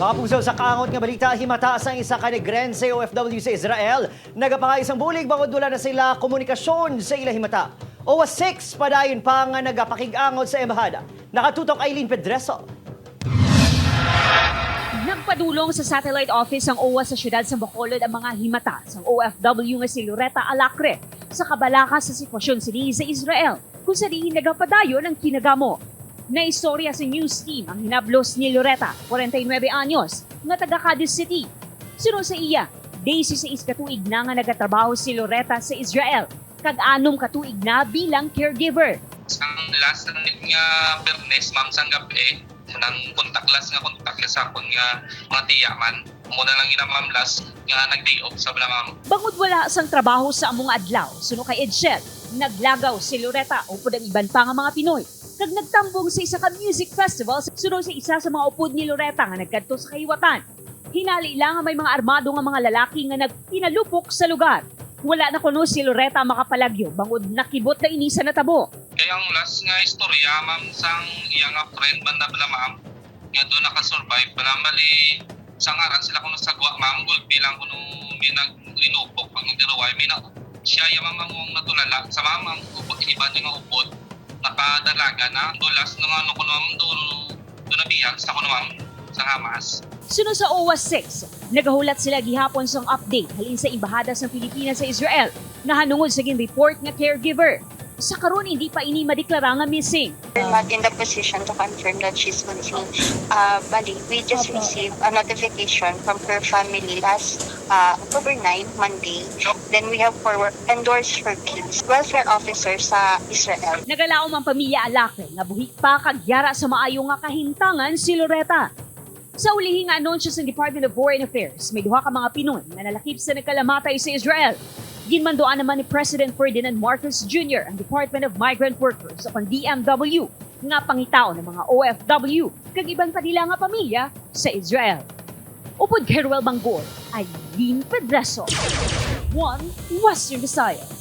Mga puso, sa kaangot nga balita, himata sa isa ka Negrense OFW sa Israel. Nagapanga isang bulig bangod wala na sila komunikasyon sa ila himata. OWA 6 padayon pa nga nagapakig-angot sa embahada. Nakatutok Aileen Pedreso. Nagpadulong sa satellite office ang OWA sa siyudad sa Bacolod ang mga himata sa OFW nga si Loretta Alacre sa kabalaka sa sitwasyon sini sa Israel kung sa diin nagapadayon ang kinagamo. Na istorya sa news team ang hinablos ni Loretta, 49 anyos, nga taga Cadiz City. Sunod sa iya, 16 katuig na nga nagatrabaho si Loretta sa Israel, kag-anom katuig na bilang caregiver. Ang last nga Bernes, ma'am, sang gabi, nang kontaklas akon nga mga tiya man. Muna lang ina ma'am last nga nag-day off sa bala ma'am. Bangod wala sang trabaho sa among adlaw, suno kay Edshel, naglagaw si Loretta upod ang iban pa nga mga Pinoy. Kag nagtambong sa isa ka music festival sunod sa isa sa mga upod ni Loretta nga nagkadto sa kahiwatan. Hinali lang nga may mga armado nga mga lalaki nga nagtinalupok sa lugar. Wala na kuno si Loretta makapalagyo bangod nakibot na inisa na tabo. Kaya ang last nga istorya ma'am sang iyang nga friend banda bala ma'am nga doon nakasurvive bala mali sa ngaran sila kuno sagwa ma'am gulpi lang kuno may naglinupok pag nagdiraway may na siya yung mamang natulala sa mamang upod iba niya nga upod nakadalaga na dulas ng ano kuno ma'am doon nabihag sa kuno ma'am sa Hamas. Sunod sa OWA 6, nagahulat sila gihapon sang update halin sa embahada sa Pilipinas sa Israel nga hanungod sa report nga caregiver. Sa karon hindi pa ini madeklara nga missing. We're not in the position to confirm that she's missing. Bali, we just received a notification from her family last October 9, Monday. Then we have endorsed her case. Welfare officer sa Israel. Nagalaom ang pamilya Alacre nga buhi pa kagyara sa maayo nga kahintangan si Loretta. Sa ulihing anunsyo sa Department of Foreign Affairs, may duha ka mga Pinoy na nalakip sa nagkalamatay sa Israel. Ginmandoan naman ni President Ferdinand Marcos Jr. ang Department of Migrant Workers upang DMW nga pangitaw ng mga OFW kag ibang kanila nga pamilya sa Israel. Upod Keruel Banggol, Aileen Pedreso, One Western Visayas.